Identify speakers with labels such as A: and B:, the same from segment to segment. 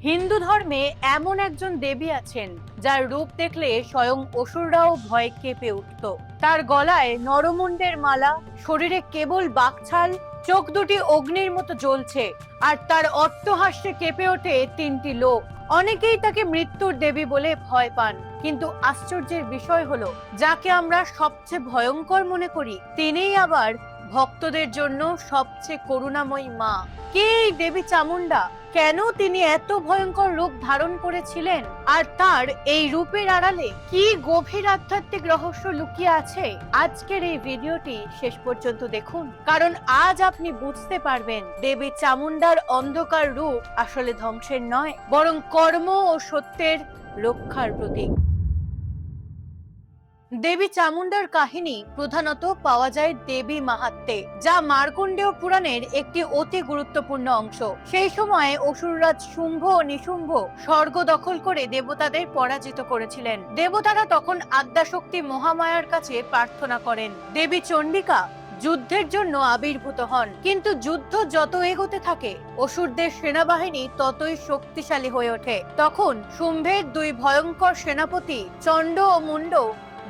A: হিন্দু ধর্মে এমন একজন দেবী আছেন যার রূপ দেখলে স্বয়ং অসুররাও ভয়ে কেঁপে উঠত। তার গলায় নরমুণ্ডের মালা, শরীরে কেবল বাকছাল, চোখ দুটি অগ্নির মতো জ্বলছে, আর তার অট্টহাস্যে কেঁপে ওঠে তিনটি লোক। অনেকেই তাকে মৃত্যুর দেবী বলে ভয় পান, কিন্তু আশ্চর্যের বিষয় হলো যাকে আমরা সবচেয়ে ভয়ঙ্কর মনে করি তিনিই আবার ভক্তদের জন্য সবচেয়ে করুণাময়ী মা। কে এই দেবী চামুন্ডা? কেন তিনি এত ভয়ঙ্কর রূপ ধারণ করেছিলেন? আর তার এই রূপের আড়ালে কি গভীর আধ্যাত্মিক রহস্য লুকিয়ে আছে? আজকের এই ভিডিওটি শেষ পর্যন্ত দেখুন, কারণ আজ আপনি বুঝতে পারবেন দেবী চামুন্ডার অন্ধকার রূপ আসলে ধ্বংসের নয়, বরং কর্ম ও সত্যের রক্ষার প্রতীক। দেবী চামুন্ডার কাহিনী প্রধানত পাওয়া যায় দেবী মাহাত্ম্যে, যা মার্কণ্ডেয় পুরাণের একটি অতি গুরুত্বপূর্ণ অংশ। সেই সময়ে অসুররাজ শুম্ভ ও নিশুম্ভ স্বর্গ দখল করে দেবতাদের পরাজিত করেছিলেন। দেবতারা তখন আদ্যাশক্তি মহামায়ার কাছে প্রার্থনা করেন। দেবী চণ্ডিকা যুদ্ধের জন্য আবির্ভূত হন, কিন্তু যুদ্ধ যত এগোতে থাকে অসুরদের সেনাবাহিনী ততই শক্তিশালী হয়ে ওঠে। তখন শুম্ভের দুই ভয়ঙ্কর সেনাপতি চণ্ড ও মুন্ড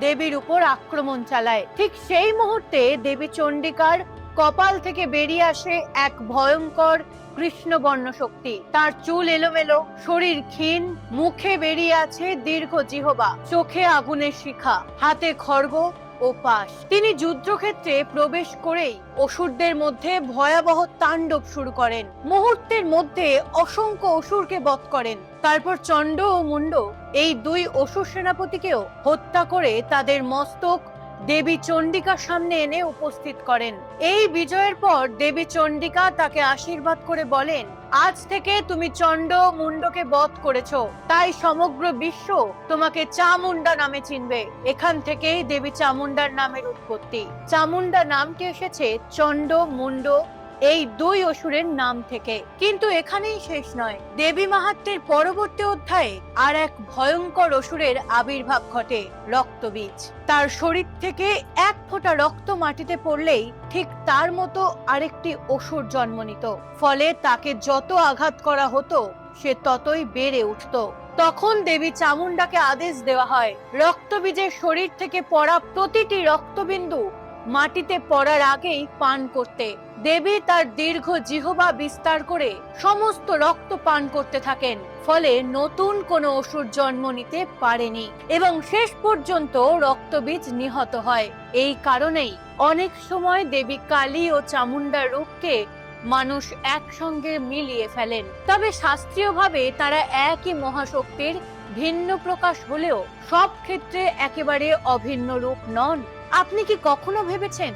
A: দেবীর উপর আক্রমণ চালায়। ঠিক সেই মুহূর্তে দেবী চণ্ডিকার কপাল থেকে বেরিয়ে আসে এক ভয়ঙ্কর কৃষ্ণবর্ণ শক্তি। তার চুল এলোমেলো, শরীর ক্ষীণ, মুখে বেরিয়ে আছে দীর্ঘ জিহ্বা, চোখে আগুনের শিখা, হাতে খড়গ ও পাশ। তিনি যুদ্ধক্ষেত্রে প্রবেশ করেই অসুরদের মধ্যে ভয়াবহ তাণ্ডব শুরু করেন। মুহূর্তের মধ্যে অসংখ্য অসুরকে বধ করেন। তারপর চণ্ড ও মুন্ড এই দুই অসুর সেনাপতিকেও হত্যা করে তাদের মস্তক দেবী চণ্ডিকার সামনে এনে উপস্থিত করেন। এই বিজয়ের পর দেবী চণ্ডিকা তাকে আশীর্বাদ করে বলেন, আজ থেকে তুমি চণ্ড মুন্ডকে বধ করেছো, তাই সমগ্র বিশ্ব তোমাকে চামুন্ডা নামে চিনবে। এখান থেকেই দেবী চামুন্ডার নামের উৎপত্তি। চামুন্ডা নামটি এসেছে চণ্ড মুন্ড এই দুই অসুরের নাম থেকে। কিন্তু এখানেই শেষ নয়। দেবী মাহাত্ম্যের পরবর্তী অধ্যায়ে আর এক ভয়ঙ্কর অসুরের আবির্ভাব ঘটে, রক্তবীজ। তার শরীর থেকে এক ফোঁটা রক্ত মাটিতে পড়লেই ঠিক তার মতো আরেকটি অসুর জন্ম নিত। ফলে তাকে যত আঘাত করা হতো সে ততই বেড়ে উঠত। তখন দেবী চামুন্ডাকে আদেশ দেওয়া হয় রক্তবীজের শরীর থেকে পড়া প্রতিটি রক্তবিন্দু মাটিতে পড়ার আগেই পান করতে। দেবী তার দীর্ঘ জিহ্বা বিস্তার করে সমস্ত রক্ত পান করতে থাকেন, ফলে নতুন কোনো অসুর জন্ম নিতে পারেনি এবং শেষ পর্যন্ত রক্তবীজ নিহত হয়। এই কারণেই অনেক সময় দেবী কালী ও চামুন্ডার রূপকে মানুষ একসঙ্গে মিলিয়ে ফেলেন। তবে শাস্ত্রীয়ভাবে তারা একই মহাশক্তির ভিন্ন প্রকাশ হলেও সব ক্ষেত্রে একেবারে অভিন্ন রূপ নন। আপনি কি কখনো ভেবেছেন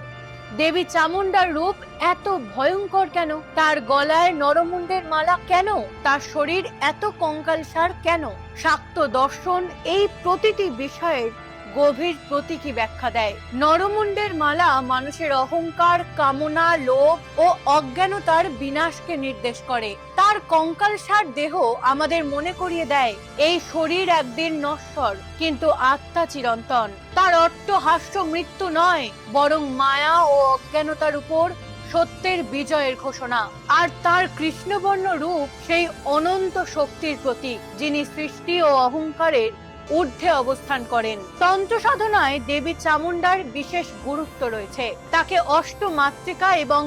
A: দেবী চামুন্ডার রূপ এত ভয়ঙ্কর কেন? তার গলায় নরমুণ্ডের মালা কেন? তার শরীর এত কঙ্কালসার কেন? শাক্ত দর্শন এই প্রতিটি বিষয়ের গভীর প্রতীকী ব্যাখ্যা দেয়। নরমুণ্ডের মালা মানুষের অহংকার, কামনা, লোভ ও অজ্ঞানতার বিনাশকে নির্দেশ করে। তার কঙ্কালসার দেহ আমাদের মনে করিয়ে দেয় এই শরীর একদিন নশ্বর, কিন্তু আত্মা চিরন্তন। তার অট্টহাস্য মৃত্যু নয়, বরং মায়া ও অজ্ঞানতার উপর সত্যের বিজয়ের ঘোষণা। আর তার কৃষ্ণবর্ণ রূপ সেই অনন্ত শক্তির প্রতীক, যিনি সৃষ্টি ও অহংকারের ঊর্ধ্বে অবস্থান করেন। তন্ত্র সাধনায় দেবী চামুন্ডার বিশেষ গুরুত্ব রয়েছে। তাকে অষ্টমাতৃকা এবং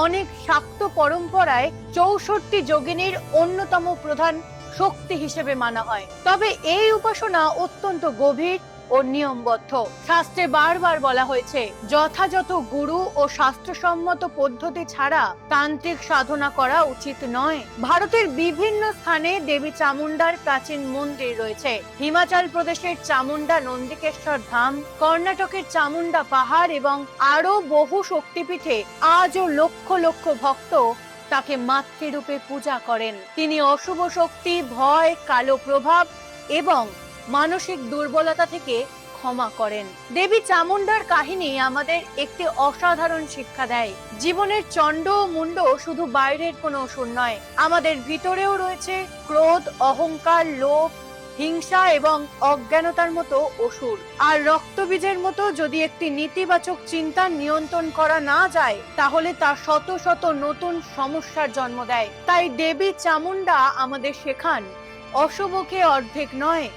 A: অনেক শাক্ত পরম্পরায় 64 যোগিনীর অন্যতম প্রধান শক্তি হিসেবে মানা হয়। তবে এই উপাসনা অত্যন্ত গভীর ও নিয়মবদ্ধ। শাস্ত্রে বারবার বলা হয়েছে যথাযথ গুরু ও শাস্ত্রসম্মত পদ্ধতি ছাড়া তান্ত্রিক সাধনা করা উচিত নয়। ভারতের বিভিন্ন স্থানে দেবী চামুন্ডার প্রাচীন মন্দির রয়েছে। হিমাচল প্রদেশের চামুন্ডা নন্দিকেশ্বর ধাম, কর্ণাটকের চামুন্ডা পাহাড় এবং আরো বহু শক্তিপীঠে আজও লক্ষ লক্ষ ভক্ত তাকে মাতৃরূপে পূজা করেন। তিনি অশুভ শক্তি, ভয়, কালো প্রভাব এবং মানসিক দুর্বলতা থেকে ক্ষমা করেন। দেবী চামুন্ডার কাহিনী আমাদের একটি অসাধারণ শিক্ষা দেয়। জীবনের চণ্ড ও মুন্ড শুধু বাইরের কোনো অসুর নয়, আমাদের ভিতরেও রয়েছে ক্রোধ, অহংকার, লোভ, হিংসা এবং অজ্ঞানতার মতো অসুর। আর রক্তবীজের মতো যদি একটি নেতিবাচক চিন্তা নিয়ন্ত্রণ করা না যায়, তাহলে তা শত শত নতুন সমস্যার জন্ম দেয়। তাই দেবী চামুন্ডা আমাদের শেখান, অশুভকে অর্ধেক নয়,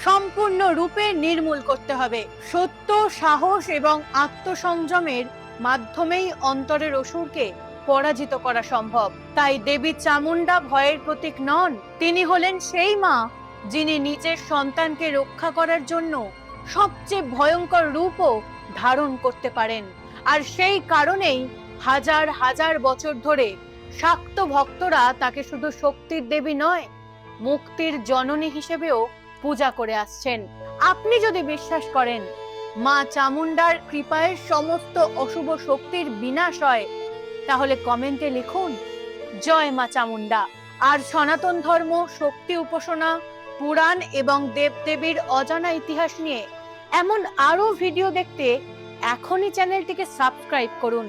A: সম্পূর্ণ রূপে নির্মূল করতে হবে। সত্য, সাহস এবং আত্মসংযমের মাধ্যমেই অন্তরের অসুরকে পরাজিত করা সম্ভব। তাই দেবী চামুন্ডা ভয়ের প্রতীক নন, তিনি হলেন সেই মা যিনি নিজের সন্তানকে রক্ষা করার জন্য সবচেয়ে ভয়ঙ্কর রূপও ধারণ করতে পারেন। আর সেই কারণেই হাজার হাজার বছর ধরে শাক্ত ভক্তরা তাকে শুধু শক্তির দেবী নয়, মুক্তির জননী হিসেবেও পূজা করে আসছেন। আপনি যদি বিশ্বাস করেন মা চামুন্ডার কৃপায় সমস্ত অশুভ শক্তির বিনাশ হয়, তাহলে কমেন্টে লিখুন জয় মা চামুন্ডা। আর সনাতন ধর্ম, শক্তি উপাসনা, পুরাণ এবং দেবদেবীর অজানা ইতিহাস নিয়ে এমন আরো ভিডিও দেখতে এখনই চ্যানেলটিকে সাবস্ক্রাইব করুন।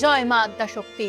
A: জয় মা আদ্যা শক্তি।